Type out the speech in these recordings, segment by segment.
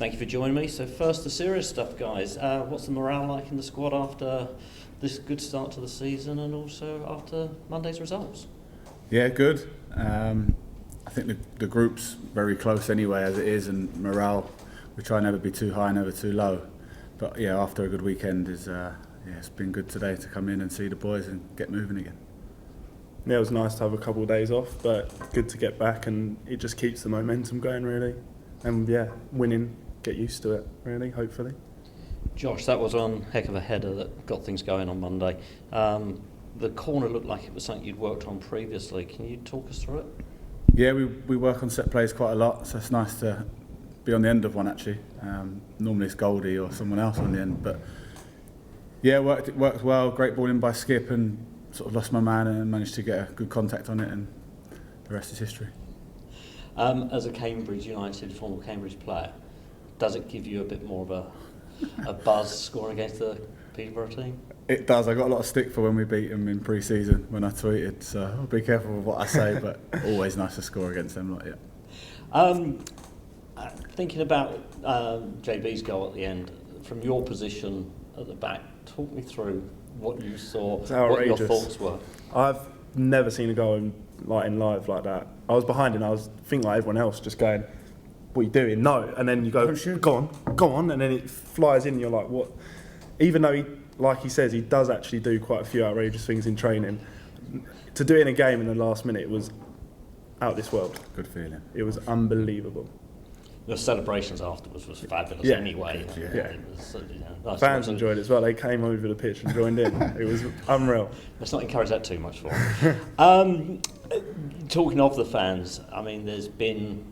Thank you for joining me. So first, the serious stuff, guys. What's the morale like in the squad after this good start to the season and also after Monday's results? Yeah, good. I think the group's very close anyway as it is, and morale, we try never be too high, never too low. But yeah, after a good weekend, it's been good today to come in and see the boys and get moving again. Yeah, it was nice to have a couple of days off, but good to get back, and it just keeps the momentum going really. And yeah, winning, get used to it really, hopefully. Josh, that was one heck of a header that got things going on Monday. The corner looked like it was something you'd worked on previously. Can you talk us through it? Yeah, we work on set plays quite a lot, so it's nice to be on the end of one actually. Normally it's Goldie or someone else on the end, but yeah, it worked well. Great ball in by Skip, and sort of lost my man and managed to get a good contact on it, and the rest is history. As a Cambridge United, former Cambridge player, does it give you a bit more of a buzz scoring against the Peterborough team? It does. I got a lot of stick for when we beat them in pre-season when I tweeted, so I'll be careful with what I say, but always nice to score against them like that. Thinking about JB's goal at the end, from your position at the back, talk me through what you saw, what your thoughts were. I've never seen a goal in live like that. I was behind and I was thinking like everyone else, just going, what are you doing? No. And then you go, go on, and then it flies in and you're like, what? Even though he, like he says, he does actually do quite a few outrageous things in training, to do it in a game in the last minute was out of this world. Good feeling. It was unbelievable. The celebrations afterwards was fabulous anyway. Yeah. It was, nice. Fans enjoyed it as well. They came over the pitch and joined in. It was unreal. Let's not encourage that too much for them. Talking of the fans, I mean, there's been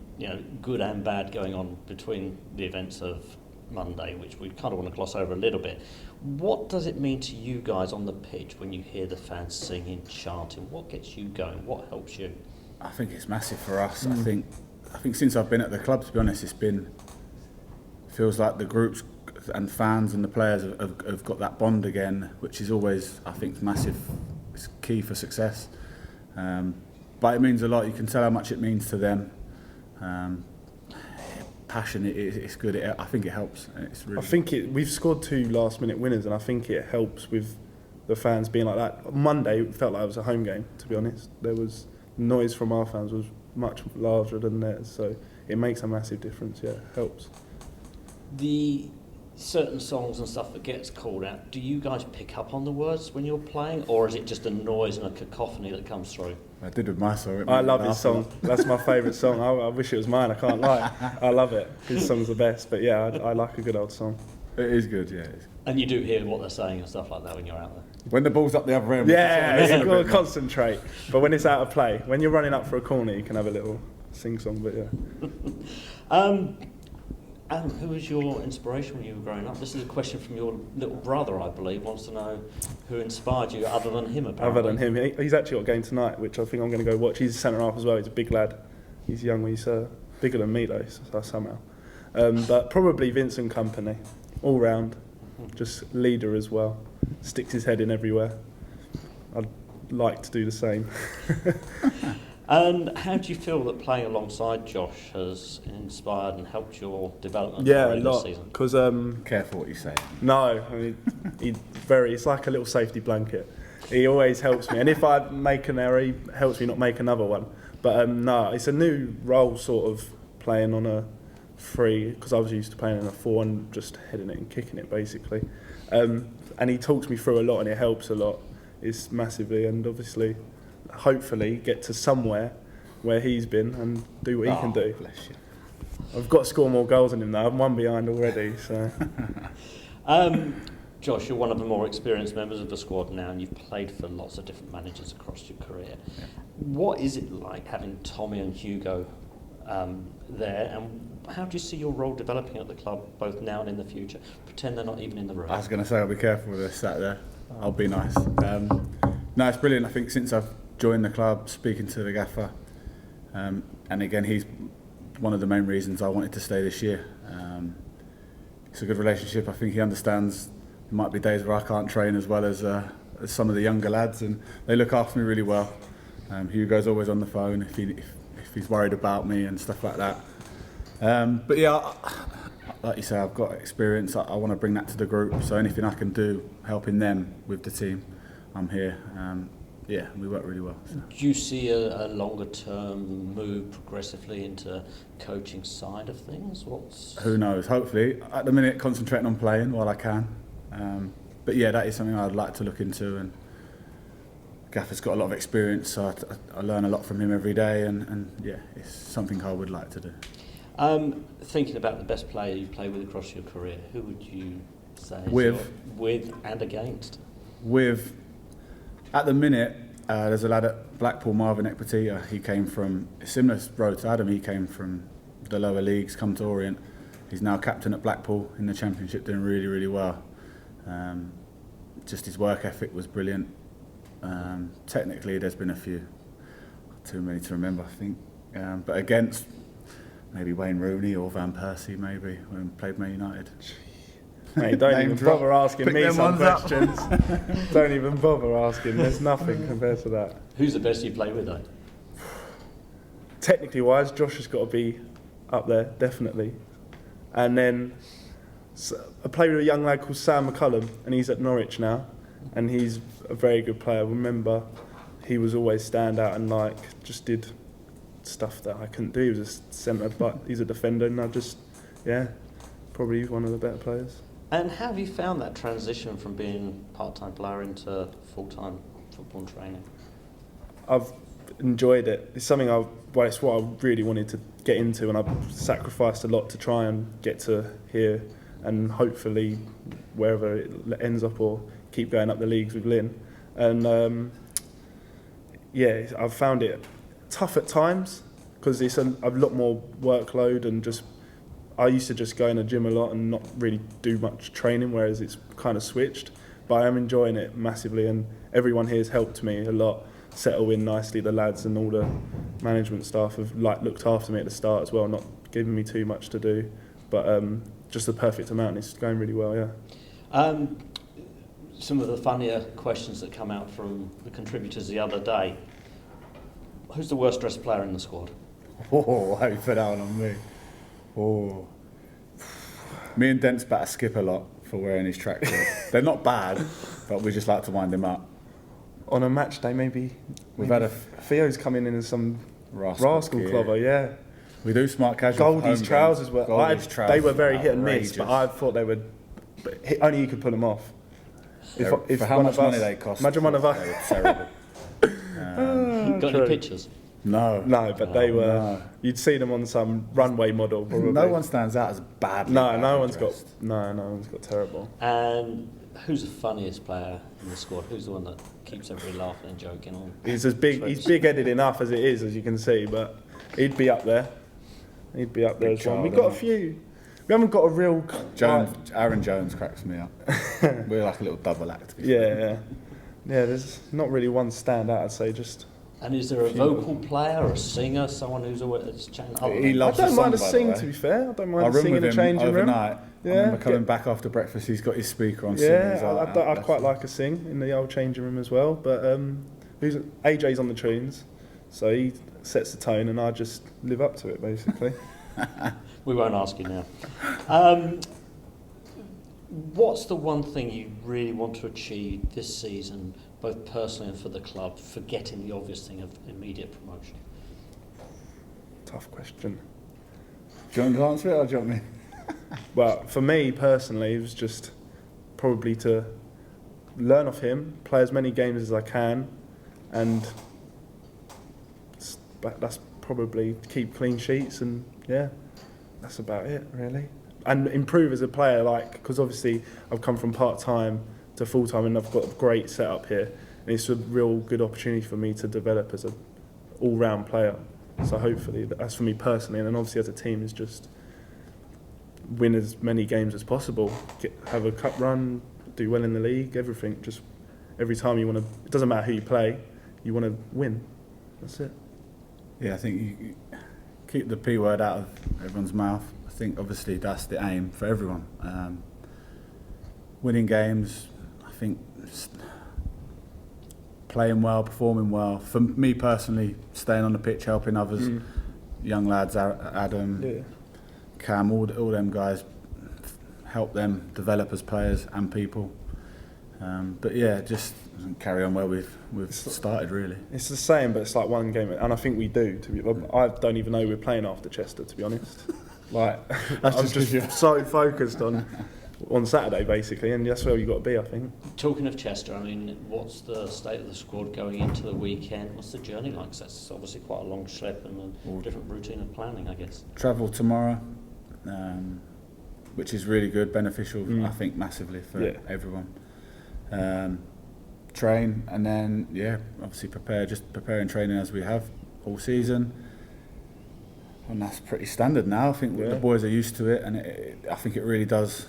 good and bad going on between the events of Monday, which we kind of want to gloss over a little bit. What does it mean to you guys on the pitch when you hear the fans singing, chanting? What gets you going? What helps you? I think it's massive for us. I think since I've been at the club, to be honest, feels like the groups and fans and the players have got that bond again, which is always, I think, massive. It's key for success. But it means a lot. You can tell how much it means to them. Passion, it's good. I think it helps. It's really. I think we've scored 2 last-minute winners, and I think it helps with the fans being like that. Monday it felt like it was a home game. To be honest, there was noise from our fans was much larger than theirs, so it makes a massive difference. Yeah, it helps. The certain songs and stuff that gets called out, do you guys pick up on the words when you're playing, or is it just a noise and a cacophony that comes through? I did with my song. I love his song. That's my favourite song. I wish it was mine. I can't lie. I love it. His song's the best. But yeah, I like a good old song. It is good, yeah. And you do hear what they're saying and stuff like that when you're out there? When the ball's up the other end. Yeah, you've got to concentrate. But when it's out of play, when you're running up for a corner, you can have a little sing-song, but yeah. And who was your inspiration when you were growing up? This is a question from your little brother, I believe, wants to know who inspired you other than him, apparently. Other than him. He's actually got a game tonight, which I think I'm going to go watch. He's a centre-half as well. He's a big lad. He's young. He's bigger than me, though, somehow. But probably Vincent Kompany, all round. Just leader as well. Sticks his head in everywhere. I'd like to do the same. And how do you feel that playing alongside Josh has inspired and helped your development a this lot, season? Because careful what you say. No, I mean, it's like a little safety blanket. He always helps me, and if I make an error, he helps me not make another one. But no, it's a new role, sort of playing on a 3, because I was used to playing in a 4 and just heading it and kicking it basically. And he talks me through a lot, and it helps a lot. It's massively, and obviously, hopefully, get to somewhere where he's been and do what he can do. Bless you. I've got to score more goals than him now. I'm 1 behind already. So. Josh, you're one of the more experienced members of the squad now, and you've played for lots of different managers across your career. Yeah. What is it like having Tommy and Hugo there, and how do you see your role developing at the club, both now and in the future? Pretend they're not even in the room. I was going to say, I'll be careful with this sat there. I'll be nice. No, it's brilliant. I think since I've joined the club, speaking to the gaffer, and again, he's one of the main reasons I wanted to stay this year. It's a good relationship. I think he understands there might be days where I can't train as well as some of the younger lads, and they look after me really well. Hugo's always on the phone if he's worried about me and stuff like that. But yeah, like you say, I've got experience. I want to bring that to the group. So anything I can do, helping them with the team, I'm here. Yeah, we work really well. So. Do you see a longer term move progressively into coaching side of things? Who knows? Hopefully. At the minute, concentrating on playing while I can. But yeah, that is something I'd like to look into. And Gaffer's got a lot of experience, so I learn a lot from him every day. And yeah, it's something I would like to do. Thinking about the best player you've played with across your career, who would you say is with and against? At the minute, there's a lad at Blackpool, Marvin Ekpatia. He came from a similar road to Adam. He came from the lower leagues, come to Orient. He's now captain at Blackpool in the Championship, doing really, really well. Just his work ethic was brilliant. Technically, there's been a few, too many to remember, I think. But against maybe Wayne Rooney or Van Persie, maybe when we played Man United. Mate, don't even bother asking me some questions. Don't even bother asking. There's nothing compared to that. Who's the best you play with, though? Technically wise, Josh has got to be up there, definitely. And then I play with a young lad called Sam McCullum, and he's at Norwich now, and he's a very good player. Remember, he was always stand out and just did stuff that I couldn't do. He was a centre, but he's a defender, and probably one of the better players. And how have you found that transition from being part-time player into full-time football training? I've enjoyed it. It's something it's what I really wanted to get into, and I've sacrificed a lot to try and get to here, and hopefully wherever it ends up, or keep going up the leagues with Lynn. And I've found it tough at times because it's a lot more workload, and I used to just go in the gym a lot and not really do much training, whereas it's kind of switched. But I am enjoying it massively, and everyone here has helped me a lot settle in nicely. The lads and all the management staff have looked after me at the start as well, not giving me too much to do, but just the perfect amount. It's going really well, yeah. Some of the funnier questions that come out from the contributors the other day. Who's the worst dressed player in the squad? Oh, how you put that one on me. Oh, me and Dent's better skip a lot for wearing his tracksuits. They're not bad, but we just like to wind him up. On a match day, maybe had Theo's coming in as some rascal gear. clover, yeah. We do smart casual. Goldie's trousers were. They were very hit and miss, but I thought they would. Only you could pull them off. If for how much money they cost? Imagine one of us. They were terrible. Got any pictures? No, but they were. No. You'd see them on some runway model. Probably. No one stands out as badly. No one's got terrible. And who's the funniest player in the squad? Who's the one that keeps everybody laughing and joking on? He's big-headed enough as it is, as you can see, but he'd be up there. He'd be up there as well. We've got a few. We haven't got a real. Aaron Jones cracks me up. We're like a little double act. Yeah. There's not really one standout, I'd say. Just. And is there a vocal player or a singer, someone who's always chanting? He loves I don't mind a song, sing, to be fair. I don't mind a sing in the changing overnight. room. Yeah. I remember coming back after breakfast, he's got his speaker on. I quite like a sing in the old changing room as well. But AJ's on the tunes, so he sets the tone, and I just live up to it, basically. We won't ask you now. What's the one thing you really want to achieve this season, both personally and for the club, forgetting the obvious thing of immediate promotion? Tough question. Do you want to answer it, or do you want me? Well, for me personally, it was just probably to learn off him, play as many games as I can, and that's probably keep clean sheets, and that's about it really. And improve as a player, because obviously I've come from part-time to full-time, and I've got a great setup here, and it's a real good opportunity for me to develop as an all-round player. So hopefully that's for me personally, and then obviously as a team is just win as many games as possible, have a cup run, do well in the league, everything. Just every time you want to, it doesn't matter who you play, you want to win. That's it. Yeah, I think you keep the P word out of everyone's mouth. I think obviously that's the aim for everyone. Winning games, I think playing well, performing well. For me personally, staying on the pitch, helping others, young lads, Adam, Cam, all them guys, help them develop as players and people. But yeah, just carry on where we've started really. It's the same, but it's like one game, and I think we do. I don't even know we're playing after Chester, to be honest. Like, I'm just so focused on Saturday basically, and that's where you got to be, I think. Talking of Chester, I mean, what's the state of the squad going into the weekend? What's the journey like? 'Cause that's obviously quite a long schlep and a different routine of planning, I guess. Travel tomorrow, which is really good, beneficial, I think, massively for everyone. Train, and then obviously preparing training as we have all season, and that's pretty standard now. I think the boys are used to it, and I think it really does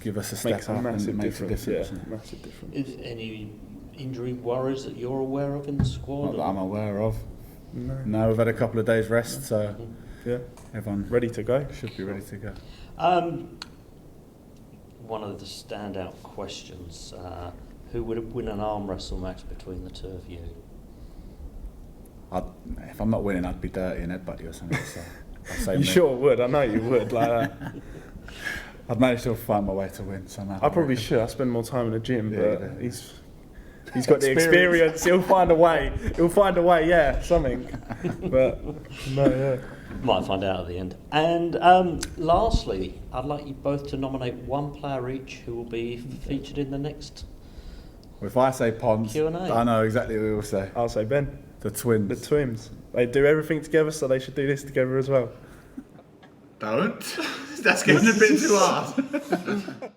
give us a step up and makes a difference. Yeah, massive difference. Is any injury worries that you're aware of in the squad? Not that I'm aware of. No, we've had a couple of days rest, so everyone ready to go. Should be ready to go. One of the standout questions: who would win an arm wrestle match between the two of you? If I'm not winning, I'd be dirty and headbutt you or something. So I'd say You sure would? I know you would. Like I'd manage to find my way to win somehow. I probably should. I spend more time in the gym, but yeah. He's got the experience. He'll find a way. Yeah, something. But no, Might find out at the end. And lastly, I'd like you both to nominate one player each who will be featured in the next. Well, if I say Pons, Q&A. I know exactly what you'll say. I'll say Ben. The twins. The twins. They do everything together, so they should do this together as well. Don't. That's getting a bit too hard.